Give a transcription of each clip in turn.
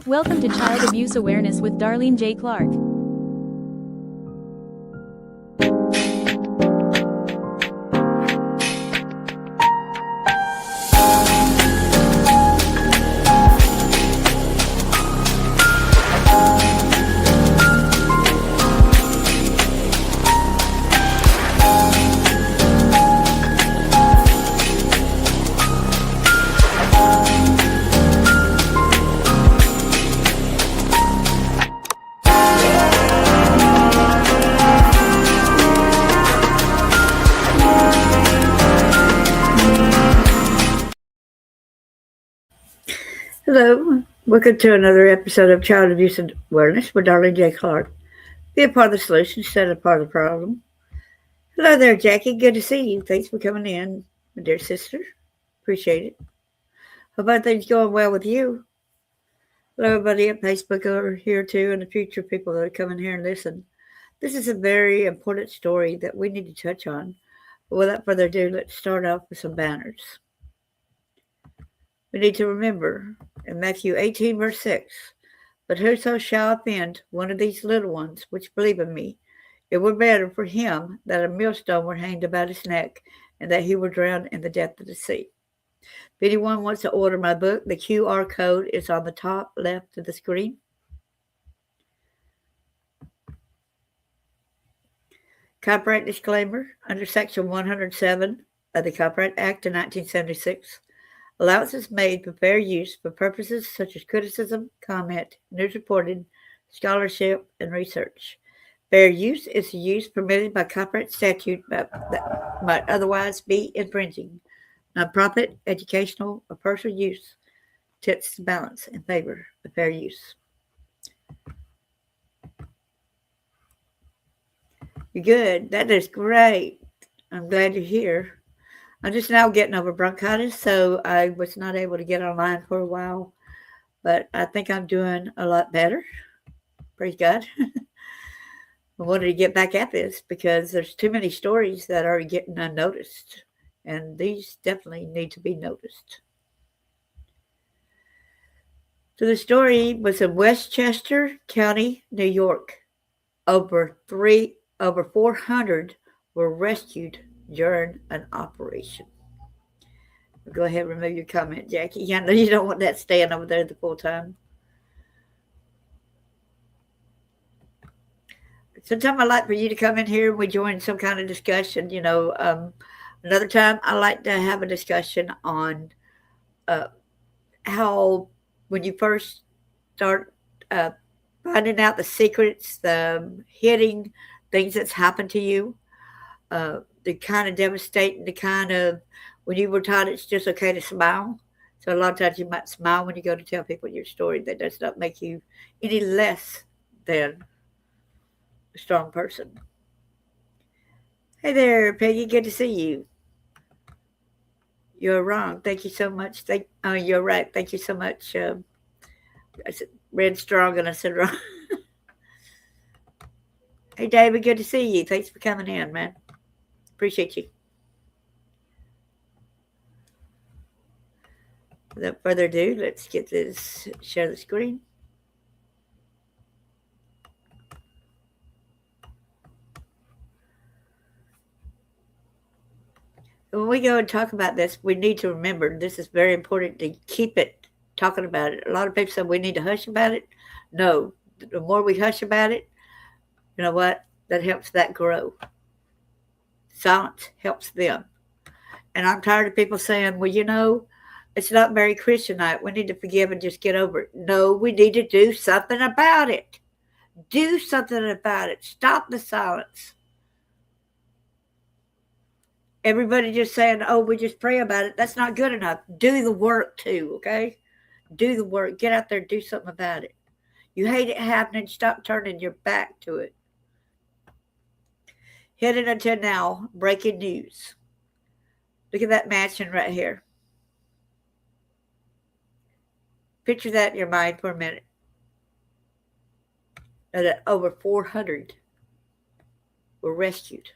Welcome to Child Abuse Awareness with Darlene J. Clark. Hello, welcome to another episode of Child Abuse Awareness with Darlene J. Clark. Be a part of the solution instead of part of the problem. Hello there, Jackie. Good to see you. Thanks for coming in, my dear sister. Appreciate it. Hope everything's going well with you. Hello, everybody at Facebook over here too, and the future people that come in here and listen. This is a very important story that we need to touch on. But without further ado, let's start off with some banners. We need to remember in Matthew 18, verse 6, but whoso shall offend one of these little ones which believe in me, it were better for him that a millstone were hanged about his neck, and that he were drowned in the depth of the sea. If anyone wants to order my book, the QR code is on the top left of the screen. Copyright disclaimer. Under Section 107 of the Copyright Act of 1976, allowance is made for fair use for purposes such as criticism, comment, news reporting, scholarship, and research. Fair use is the use permitted by copyright statute that might otherwise be infringing. Nonprofit, educational, or personal use tips the balance in favor of fair use. You're good. That is great. I'm glad you're here. I'm just now getting over bronchitis, so I was not able to get online for a while, but I think I'm doing a lot better. Praise God. I wanted to get back at this because there's too many stories that are getting unnoticed, and these definitely need to be noticed. So the story was in Westchester County, New York. Over 400 were rescued during an operation. Go ahead and remove your comment, Jackie. I know you don't want that staying over there the full time. Sometimes I like for you to come in here and we join some kind of discussion. Another time I like to have a discussion on how when you first start finding out the secrets, the hidden things that's happened to you, the kind of devastating, the kind of when you were taught it's just okay to smile. So a lot of times you might smile when you go to tell people your story. That does not make you any less than a strong person. Hey there, Peggy. Good to see you. You're wrong. Thank you so much. You're right. Thank you so much. I read strong and I said wrong. Hey, David. Good to see you. Thanks for coming in, man. Appreciate you. Without further ado, let's get this, share the screen. When we go and talk about this, we need to remember this is very important to keep it talking about it. A lot of people say we need to hush about it. No, the more we hush about it, you know what? That helps that grow. Silence helps them. And I'm tired of people saying, well, it's not very Christianite. We need to forgive and just get over it. No, we need to do something about it. Do something about it. Stop the silence. Everybody just saying, oh, we just pray about it. That's not good enough. Do the work too, okay? Do the work. Get out there and do something about it. You hate it happening. Stop turning your back to it. Hidden until now, breaking news. Look at that mansion right here. Picture that in your mind for a minute. And that over 400 were rescued.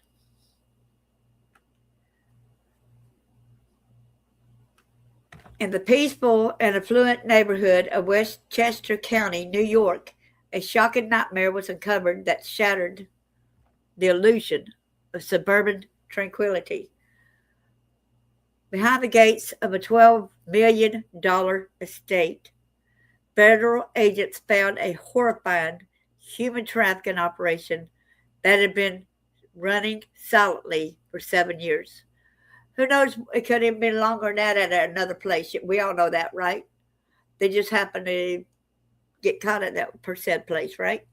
In the peaceful and affluent neighborhood of Westchester County, New York, a shocking nightmare was uncovered that shattered the illusion of suburban tranquility. Behind the gates of a $12 million estate, federal agents found a horrifying human trafficking operation that had been running silently for 7 years. Who knows? It could have been longer than that at another place. We all know that, right? They just happened to get caught at that said place, right?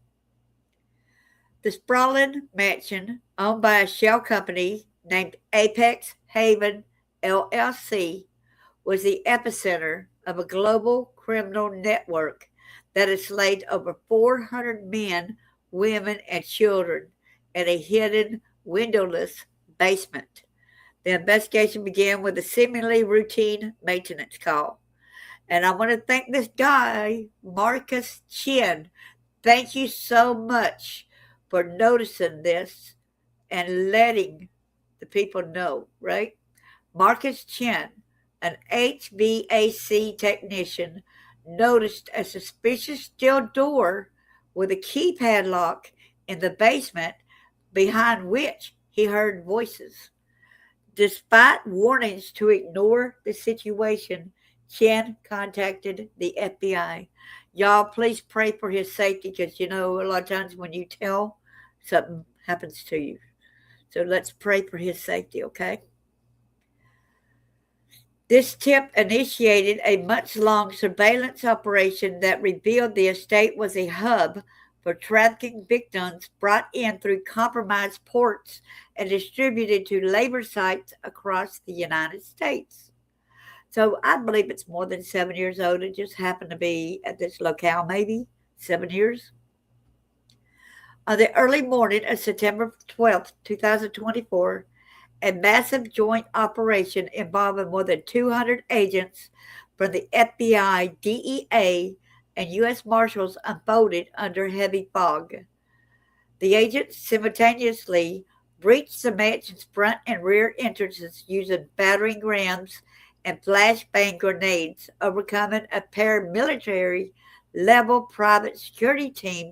The sprawling mansion, owned by a shell company named Apex Haven LLC, was the epicenter of a global criminal network that enslaved over 400 men, women, and children in a hidden, windowless basement. The investigation began with a seemingly routine maintenance call. And I want to thank this guy, Marcus Chin. Thank you so much for noticing this and letting the people know, right? Marcus Chin, an HVAC technician, noticed a suspicious steel door with a keypad lock in the basement, behind which he heard voices. Despite warnings to ignore the situation, Chen contacted the FBI. Y'all, please pray for his safety because, a lot of times when you tell, something happens to you. So let's pray for his safety, okay? This tip initiated a months-long surveillance operation that revealed the estate was a hub for trafficking victims brought in through compromised ports and distributed to labor sites across the United States. So I believe it's more than 7 years old. It just happened to be at this locale, maybe 7 years. On the early morning of September 12th, 2024, a massive joint operation involving more than 200 agents from the FBI, DEA, and U.S. Marshals unfolded under heavy fog. The agents simultaneously breached the mansion's front and rear entrances using battering rams and flashbang grenades, overcoming a paramilitary-level private security team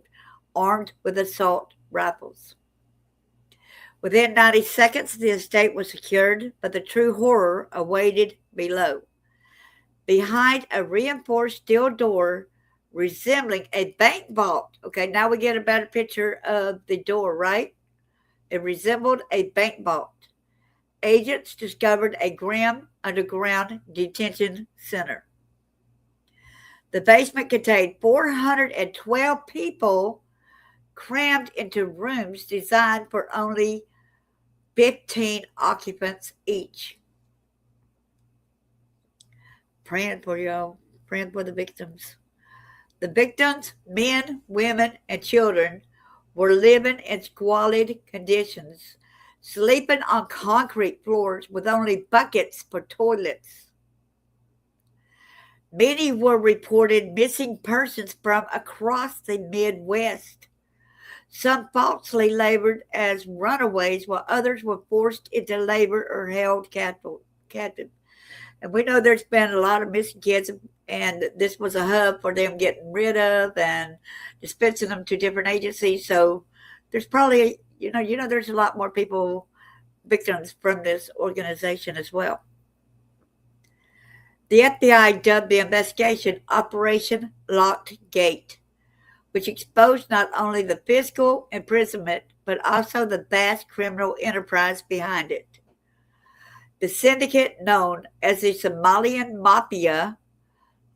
armed with assault rifles. Within 90 seconds, the estate was secured, but the true horror awaited below. Behind a reinforced steel door resembling a bank vault. Okay, now we get a better picture of the door, right? It resembled a bank vault. Agents discovered a grim underground detention center. The basement contained 412 people crammed into rooms designed for only 15 occupants each. Praying for y'all, praying for the victims. The victims, men, women, and children, were living in squalid conditions, sleeping on concrete floors with only buckets for toilets. Many were reported missing persons from across the Midwest. Some falsely labored as runaways, while others were forced into labor or held captive. And we know there's been a lot of missing kids, and this was a hub for them getting rid of and dispensing them to different agencies. So there's probably, there's a lot more people, victims from this organization as well. The FBI dubbed the investigation Operation Locked Gate, which exposed not only the physical imprisonment, but also the vast criminal enterprise behind it. The syndicate, known as the Somalian Mafia,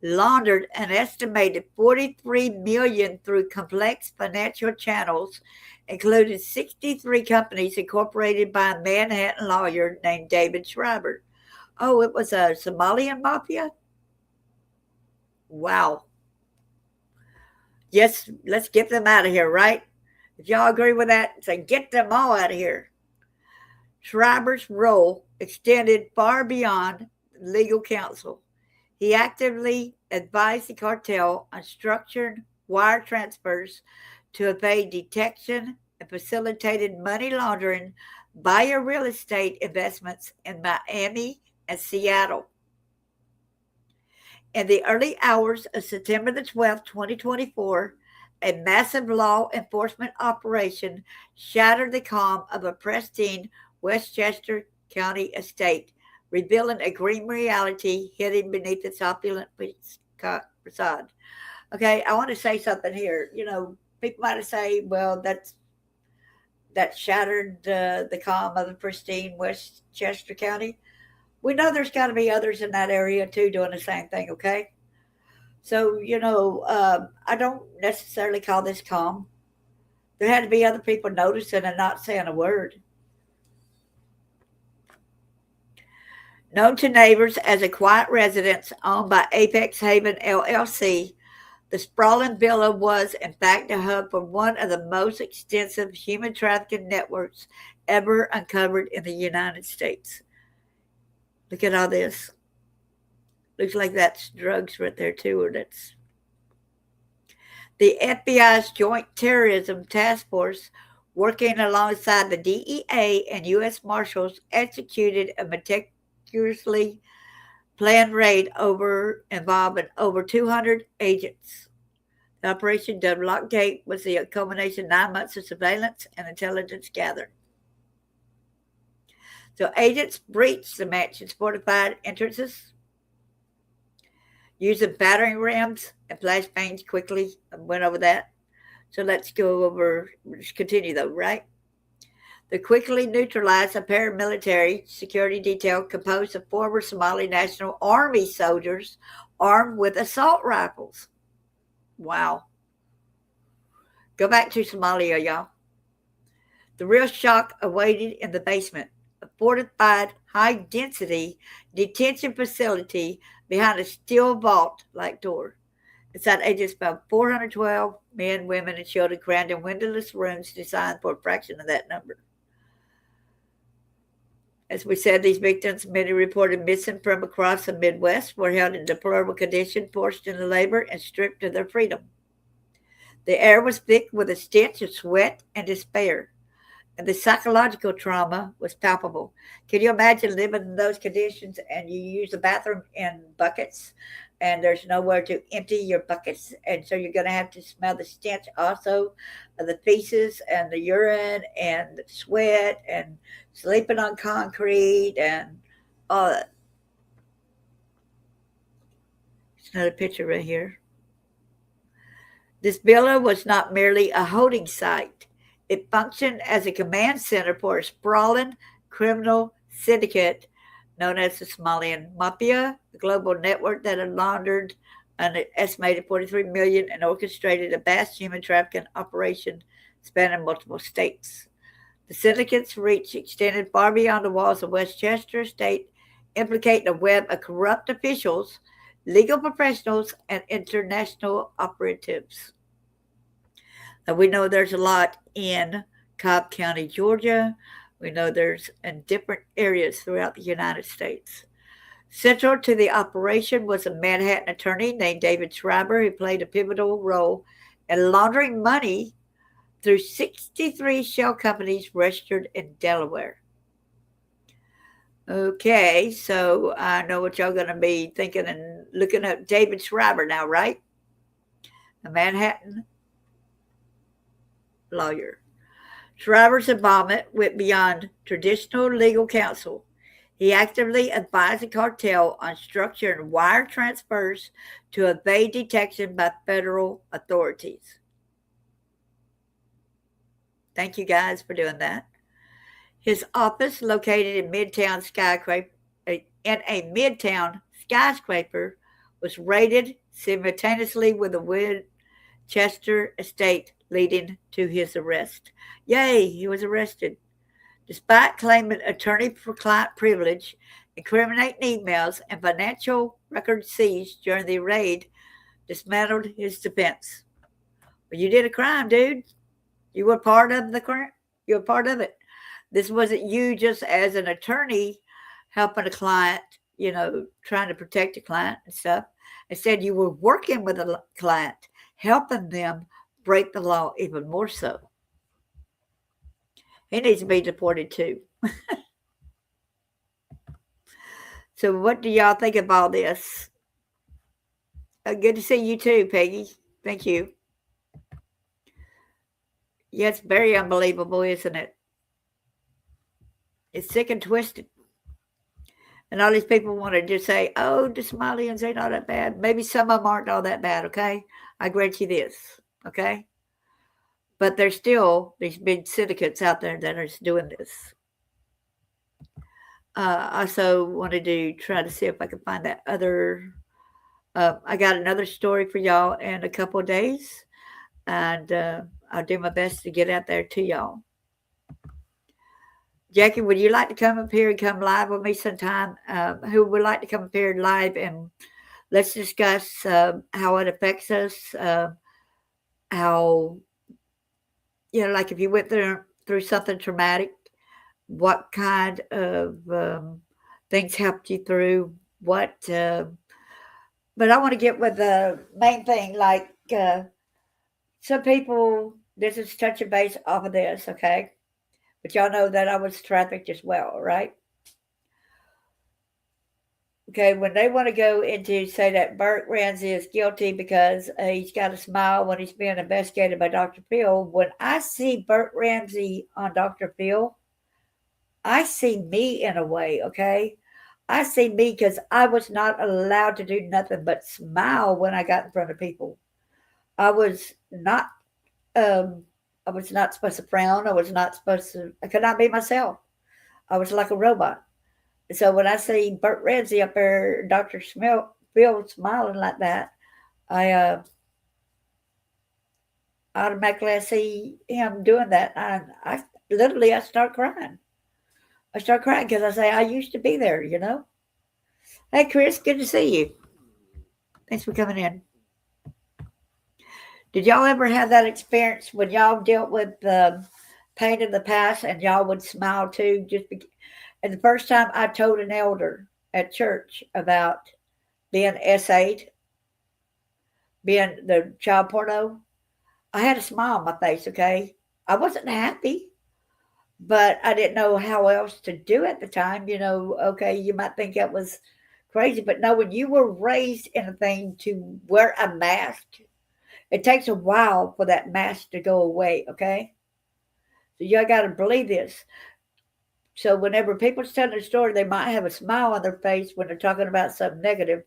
laundered an estimated $43 million through complex financial channels, including 63 companies incorporated by a Manhattan lawyer named David Schreiber. Oh, it was a Somalian Mafia? Wow. Yes, let's get them out of here, right? If y'all agree with that, say get them all out of here. Schreiber's role extended far beyond legal counsel. He actively advised the cartel on structured wire transfers to evade detection and facilitated money laundering via real estate investments in Miami and Seattle. In the early hours of September the 12th, 2024, a massive law enforcement operation shattered the calm of a pristine Westchester County estate, revealing a grim reality hidden beneath its opulent facade. Okay, I want to say something here. People might say, well, that shattered the calm of the pristine Westchester County. We know there's got to be others in that area too doing the same thing, okay? So, I don't necessarily call this calm. There had to be other people noticing and not saying a word. Known to neighbors as a quiet residence owned by Apex Haven LLC, the sprawling villa was, in fact, a hub for one of the most extensive human trafficking networks ever uncovered in the United States. Look at all this. Looks like that's drugs right there, too, or that's the FBI's Joint Terrorism Task Force, working alongside the DEA and U.S. Marshals, executed a meticulously planned raid involving over 200 agents. The Operation Deadlock Gate was the culmination of 9 months of surveillance and intelligence gathering. So agents breached the mansion's fortified entrances, using battering rams and flashbangs quickly. I went over that. So let's continue though, right? They quickly neutralized a paramilitary security detail composed of former Somali National Army soldiers armed with assault rifles. Wow. Go back to Somalia, y'all. The real shock awaited in the basement, a fortified, high-density detention facility behind a steel vault-like door. Inside, agents found 412 men, women, and children crammed in windowless rooms designed for a fraction of that number. As we said, these victims, many reported missing from across the Midwest, were held in deplorable condition, forced into labor, and stripped of their freedom. The air was thick with a stench of sweat and despair, and the psychological trauma was palpable. Can you imagine living in those conditions and you use the bathroom in buckets and there's nowhere to empty your buckets, and so you're going to have to smell the stench also of the feces and the urine and the sweat and sleeping on concrete and all that. There's another picture right here. This villa was not merely a holding site. It functioned as a command center for a sprawling criminal syndicate known as the Somalian Mafia, a global network that had laundered an estimated $43 million and orchestrated a vast human trafficking operation spanning multiple states. The syndicate's reach extended far beyond the walls of Westchester State, implicating a web of corrupt officials, legal professionals, and international operatives. Now, we know there's a lot in Cobb County, Georgia. We know there's in different areas throughout the United States. Central to the operation was a Manhattan attorney named David Schreiber, who played a pivotal role in laundering money through 63 shell companies registered in Delaware. Okay, so I know what y'all going to be thinking and looking up David Schreiber now, right? A Manhattan lawyer. Schreiber's involvement went beyond traditional legal counsel. He actively advised the cartel on structuring wire transfers to evade detection by federal authorities. Thank you guys for doing that. His office, located in a midtown skyscraper, was raided simultaneously with the Westchester estate, leading to his arrest. Yay, he was arrested. Despite claiming attorney-for-client privilege, incriminating emails, and financial records seized during the raid dismantled his defense. Well, you did a crime, dude. You were part of the crime. You were part of it. This wasn't you just as an attorney helping a client, trying to protect a client and stuff. Instead, you were working with a client, helping them break the law even more so. He needs to be deported too. So what do y'all think of all this? Good to see you too, Peggy. Thank you. Yeah, it's very unbelievable, isn't it? It's sick and twisted. And all these people want to just say, oh, the Somalians ain't all that bad. Maybe some of them aren't all that bad, okay? I grant you this, okay? But there's still these big syndicates out there that are doing this. I also wanted to try to see if I could find that other. I got another story for y'all in a couple of days, and I'll do my best to get out there to y'all. Jackie, would you like to come up here and come live with me sometime? Who would like to come up here live and let's discuss how it affects us? How, like if you went through something traumatic, what kind of things helped you through? But I want to get with the main thing. Like some people, this is touch and base off of this, okay? But y'all know that I was trafficked as well, right? Okay, when they want to go into say that Burt Ramsey is guilty because he's got a smile when he's being investigated by Dr. Phil, when I see Burt Ramsey on Dr. Phil, I see me in a way, okay? I see me because I was not allowed to do nothing but smile when I got in front of people. I was not um I was not supposed to frown. I could not be myself. I was like a robot. So when I see Burt Ramsey up there, Dr. Phil smiling like that, I automatically I see him doing that. I literally I start crying. I start crying because I say I used to be there. Hey, Chris, good to see you. Thanks for coming in. Did y'all ever have that experience when y'all dealt with pain in the past and y'all would smile too? And the first time I told an elder at church about being S8, being the child porno, I had a smile on my face, okay? I wasn't happy, but I didn't know how else to do at the time. Okay, you might think that was crazy, but no, when you were raised in a thing to wear a mask, it takes a while for that mask to go away, okay? So you got to believe this. So whenever people's telling a story, they might have a smile on their face when they're talking about something negative.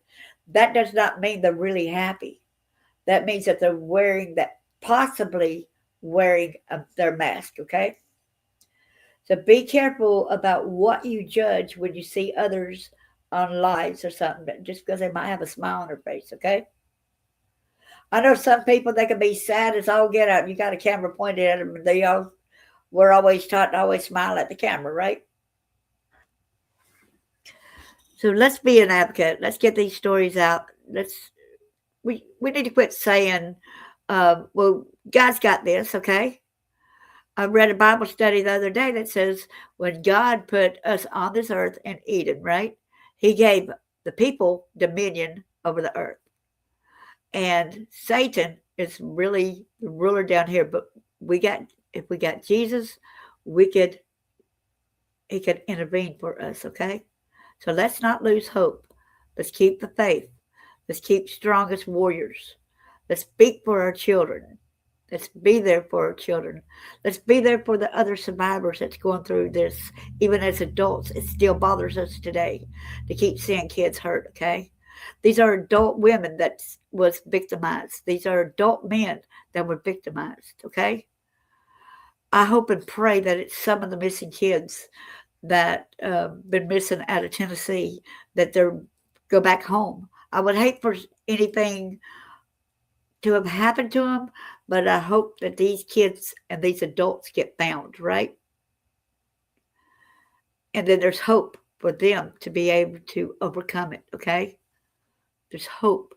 That does not mean they're really happy. That means that they're possibly wearing their mask, okay? So be careful about what you judge when you see others on lives or something, just because they might have a smile on their face, okay? I know some people, they can be sad as all get out. You got a camera pointed at them, and we're always taught to always smile at the camera, right? So let's be an advocate. Let's get these stories out. We need to quit saying, well, God's got this, okay? I read a Bible study the other day that says when God put us on this earth in Eden, right? He gave the people dominion over the earth. And Satan is really the ruler down here. But if we got Jesus, he could intervene for us, okay? So let's not lose hope. Let's keep the faith. Let's keep strong as warriors. Let's speak for our children. Let's be there for our children. Let's be there for the other survivors that's going through this. Even as adults, it still bothers us today to keep seeing kids hurt, okay? These are adult women that was victimized. These are adult men that were victimized, okay? I hope and pray that it's some of the missing kids that been missing out of Tennessee, that they're go back home. I would hate for anything to have happened to them, but I hope that these kids and these adults get found, right? And then there's hope for them to be able to overcome it, okay? There's hope.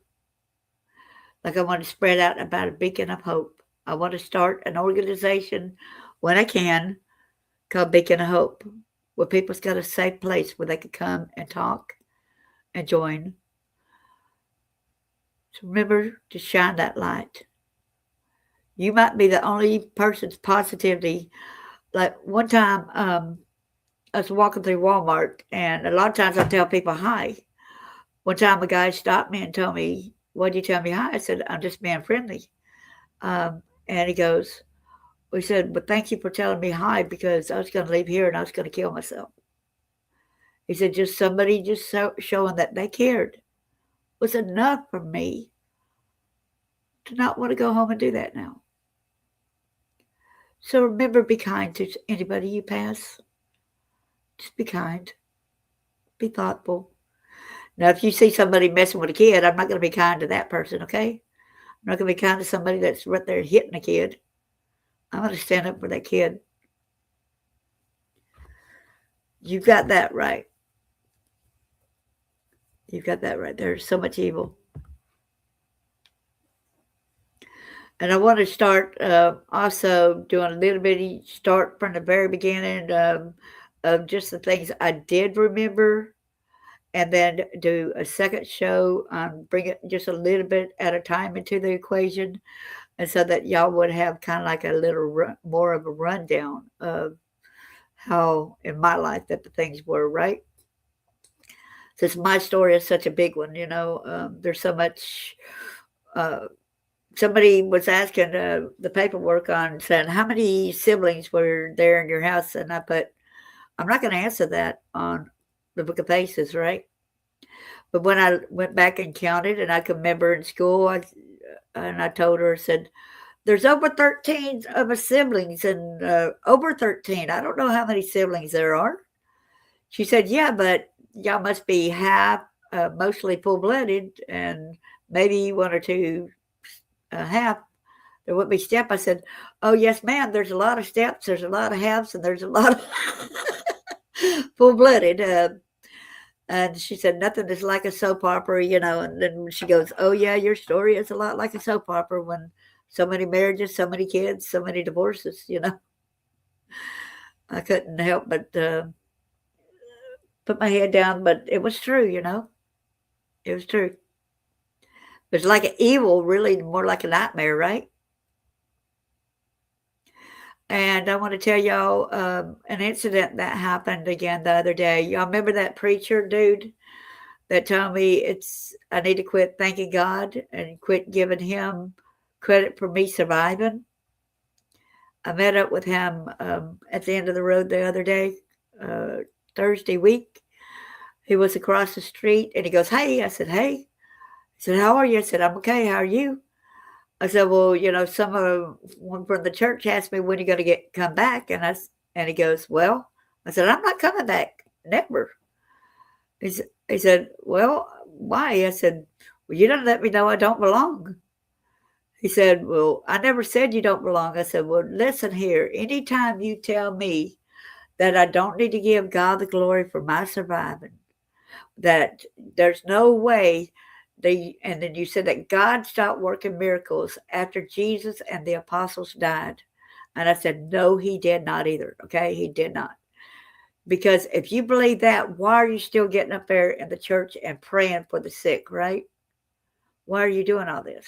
Like I want to spread out about a beacon of hope. I want to start an organization when I can called Beacon of Hope, where people's got a safe place where they can come and talk and join. So remember to shine that light. You might be the only person's positivity. Like one time, I was walking through Walmart, and a lot of times I tell people hi. One time a guy stopped me and told me, why'd you tell me hi? I said, I'm just being friendly. And he goes, we said, but thank you for telling me hi because I was going to leave here and I was going to kill myself. He said, just somebody just showing that they cared was enough for me to not want to go home and do that now. So remember, be kind to anybody you pass. Just be kind. Be thoughtful. Now, if you see somebody messing with a kid, I'm not going to be kind to that person, okay? I'm not going to be kind to somebody that's right there hitting a kid. I'm going to stand up for that kid. You've got that right. You've got that right. There's so much evil. And I want to start also doing a little bitty start from the very beginning of just the things I did remember, and then do a second show on bring it just a little bit at a time into the equation, and so that y'all would have kind of like a little more of a rundown of how in my life that the things were, right? Since my story is such a big one, there's so much. Somebody was asking the paperwork on saying how many siblings were there in your house, and I put, I'm not going to answer that on the Book of Faces, right? But when I went back and counted, and I could remember in school, I told her, I said, there's over 13 of us siblings, and over 13. I don't know how many siblings there are. She said, yeah, but y'all must be half, mostly full-blooded, and maybe one or two half. There wouldn't be step. I said, oh, yes, ma'am, there's a lot of steps, there's a lot of halves, and there's a lot of full-blooded. And she said, nothing is like a soap opera, and then she goes, oh, yeah, your story is a lot like a soap opera when so many marriages, so many kids, so many divorces, I couldn't help but put my head down, but it was true, It was true. It's like an evil, really more like a nightmare, right? And I want to tell y'all an incident that happened again the other day. Y'all remember that preacher dude that told me I need to quit thanking God and quit giving him credit for me surviving? I met up with him at the end of the road the other day, Thursday week. He was across the street, and he goes, hey. I said, hey. He said, how are you? I said, I'm okay. How are you? I said, well, someone from the church asked me when you're going to come back. And he goes, well, I said, I'm not coming back. Never. He said, well, why? I said, well, you don't let me know I don't belong. He said, well, I never said you don't belong. I said, well, listen here. Anytime you tell me that I don't need to give God the glory for my surviving, that there's no way and then you said that God stopped working miracles after Jesus and the apostles died. And I said, no, he did not either. Okay, he did not. Because if you believe that, why are you still getting up there in the church and praying for the sick, right? Why are you doing all this?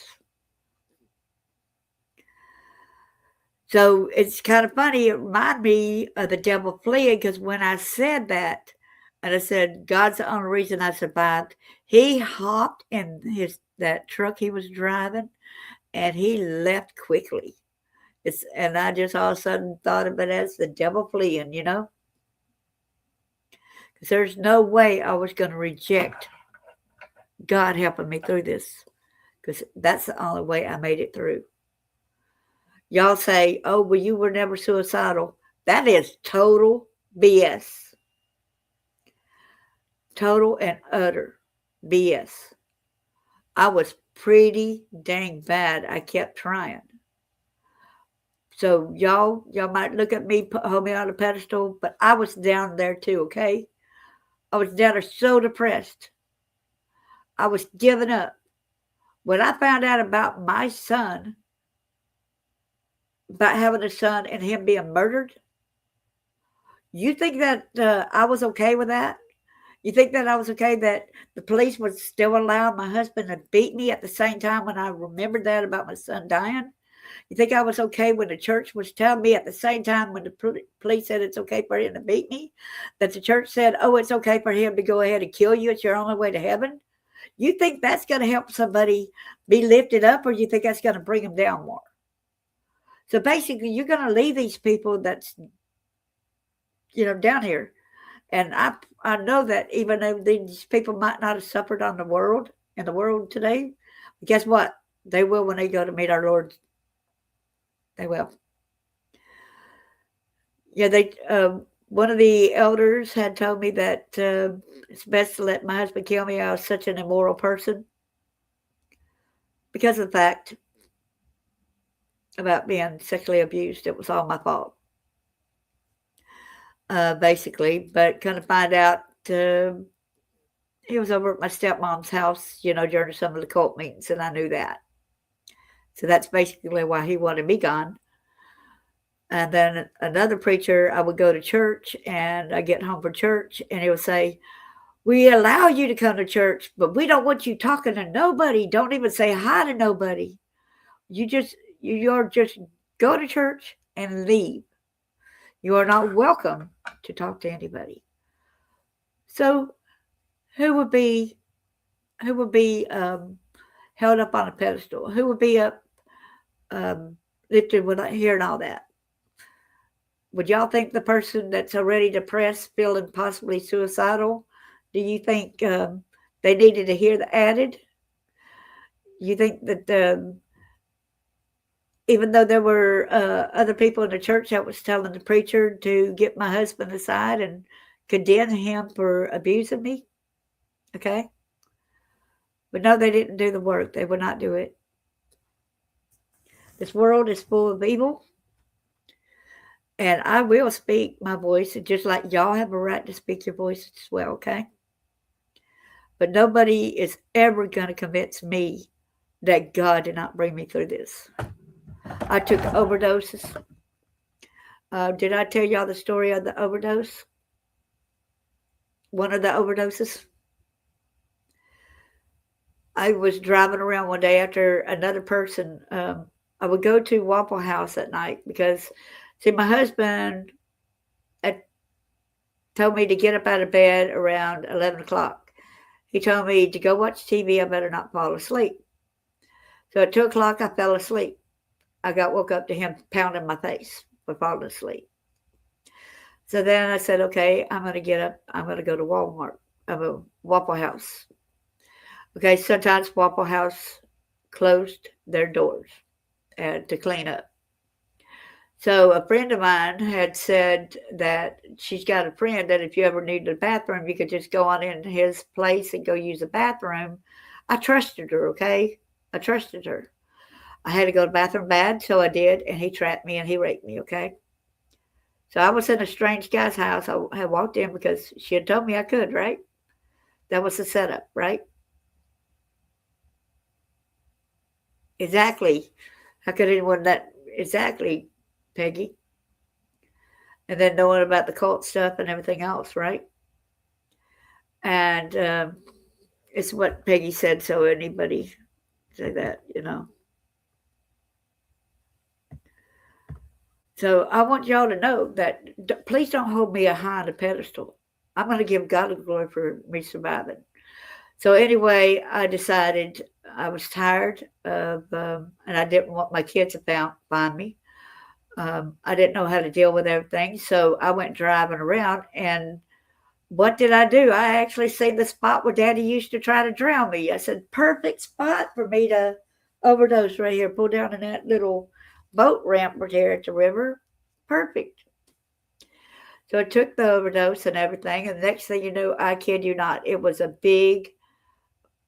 So it's kind of funny. It reminded me of the devil fleeing, because when I said that, and I said, God's the only reason I survived, he hopped in that truck he was driving, and he left quickly. And I just all of a sudden thought of it as the devil fleeing, Because there's no way I was going to reject God helping me through this, because that's the only way I made it through. Y'all say, oh, well, you were never suicidal. That is total BS. Total and utter BS. I was pretty dang bad. I kept trying. So y'all might look at me, hold me on a pedestal, but I was down there too, okay? I was down there so depressed. I was giving up. When I found out about my son, about having a son and him being murdered, you think that I was okay with that? You think that I was okay that the police would still allow my husband to beat me at the same time when I remembered that about my son dying? You think I was okay when the church was telling me at the same time when the police said it's okay for him to beat me, that the church said, oh, it's okay for him to go ahead and kill you. It's your only way to heaven? You think that's going to help somebody be lifted up, or you think that's going to bring them down more? So basically, you're going to leave these people that's, down here. And I know that even though these people might not have suffered in the world today, guess what? They will when they go to meet our Lord. They will. Yeah, one of the elders had told me that it's best to let my husband kill me. I was such an immoral person because of the fact about being sexually abused. It was all my fault, basically. But kind of find out he was over at my stepmom's house, during some of the cult meetings, and I knew that. So that's basically why he wanted me gone. And then another preacher, I would go to church, and I get home from church, and he would say, "We allow you to come to church, but we don't want you talking to nobody. Don't even say hi to nobody. You're just go to church and leave. You are not welcome to talk to anybody." So who would be held up on a pedestal? Who would be up lifted when hearing all that? Would y'all think the person that's already depressed, feeling possibly suicidal, do you think they needed to hear the added? You think that even though there were other people in the church that was telling the preacher to get my husband aside and condemn him for abusing me, okay? But no, they didn't do the work. They would not do it. This world is full of evil. And I will speak my voice, just like y'all have a right to speak your voice as well, okay? But nobody is ever going to convince me that God did not bring me through this. I took overdoses. Did I tell y'all the story of the overdose? One of the overdoses? I was driving around one day after another person. I would go to Waffle House at night because, see, my husband had told me to get up out of bed around 11 o'clock. He told me to go watch TV. I better not fall asleep. So at 2 o'clock, I fell asleep. I got woke up to him pounding my face for falling asleep. So then I said, okay, I'm going to get up. I'm going to go to Waffle House. Okay, sometimes Waffle House closed their doors to clean up. So a friend of mine had said that she's got a friend that if you ever need the bathroom, you could just go on in his place and go use the bathroom. I trusted her, okay? I trusted her. I had to go to the bathroom bad, so I did, and he trapped me and he raped me, okay? So I was in a strange guy's house. I had walked in because she had told me I could, right? That was the setup, right? Exactly. How could anyone that exactly, Peggy? And then knowing about the cult stuff and everything else, right? And it's what Peggy said, so anybody say that. So I want y'all to know that please don't hold me high on a pedestal. I'm going to give God the glory for me surviving. So anyway, I decided I was tired of, and I didn't want my kids to find me. I didn't know how to deal with everything, so I went driving around, and what did I do? I actually seen the spot where Daddy used to try to drown me. I said, perfect spot for me to overdose right here. Pull down in that little boat ramp right there at the river. Perfect. So I took the overdose and everything, and the next thing you know, I kid you not, it was a big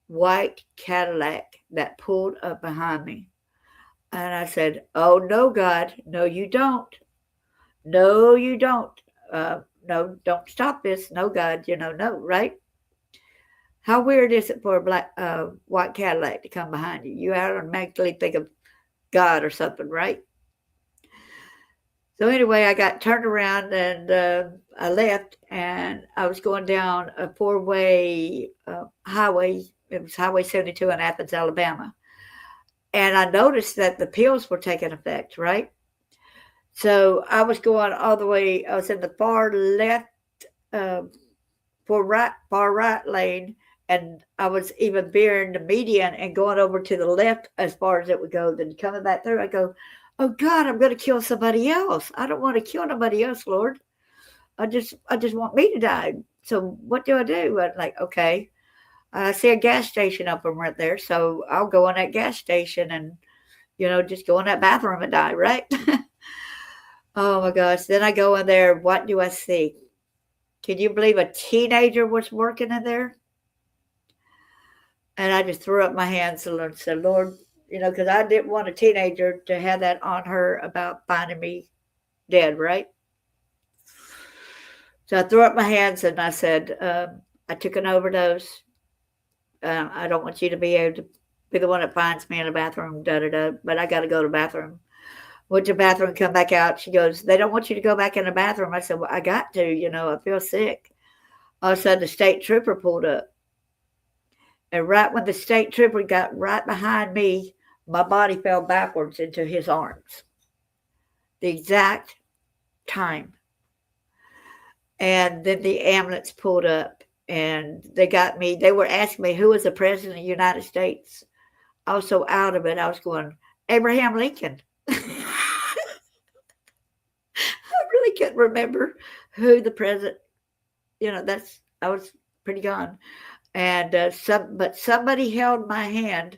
white Cadillac that pulled up behind me. And I said, oh, no, God, no, you don't. No, you don't. No, don't stop this. No, God, no, right? How weird is it for a white Cadillac to come behind you? You automatically think of God or something, right? So anyway, I got turned around and I left, and I was going down a four-way highway. It was Highway 72 in Athens, Alabama. And I noticed that the pills were taking effect, right? So I was going all the way. I was in the far left, far right lane, And I was even veering the median and going over to the left as far as it would go. Then coming back through, I go, oh God, I'm going to kill somebody else. I don't want to kill nobody else, Lord. I just want me to die. So what do? I'm like, okay. I see a gas station up and right there, so I'll go in that gas station and just go in that bathroom and die, right? Oh my gosh! Then I go in there. What do I see? Can you believe a teenager was working in there? And I just threw up my hands and said, Lord, because I didn't want a teenager to have that on her about finding me dead, right? So I threw up my hands and I said, I took an overdose. I don't want you to be able to be the one that finds me in the bathroom, da da da. But I got to go to the bathroom. Went to the bathroom, come back out. She goes, they don't want you to go back in the bathroom. I said, well, I got to. I feel sick. All of a sudden, the state trooper pulled up. And right when the state trooper got right behind me, my body fell backwards into his arms. The exact time. And then the ambulance pulled up and they got me. They were asking me who was the president of the United States. I was so out of it. I was going, Abraham Lincoln. I really couldn't remember who the president. I was pretty gone. And but somebody held my hand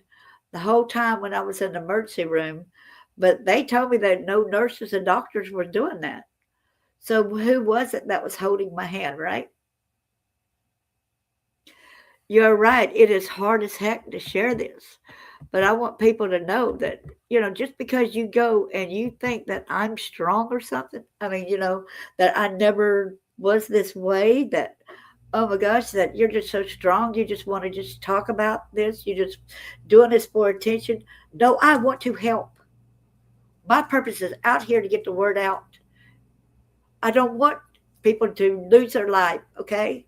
the whole time when I was in the emergency room. But they told me that no nurses and doctors were doing that. So who was it that was holding my hand, right? You're right. It is hard as heck to share this. But I want people to know that, just because you go and you think that I'm strong or something, that I never was this way, that, oh my gosh, that you're just so strong. You just want to just talk about this. You're just doing this for attention. No, I want to help. My purpose is out here to get the word out. I don't want people to lose their life, okay?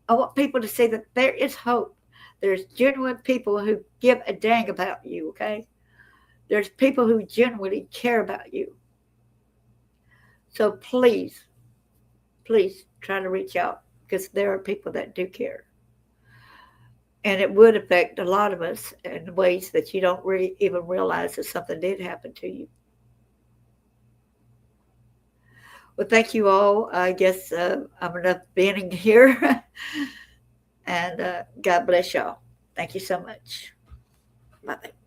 I want people to see that there is hope. There's genuine people who give a dang about you, okay? There's people who genuinely care about you. So please, please try to reach out because there are people that do care. And it would affect a lot of us in ways that you don't really even realize that something did happen to you. Well, thank you all. I guess I'm enough being here. And God bless y'all. Thank you so much. Bye-bye.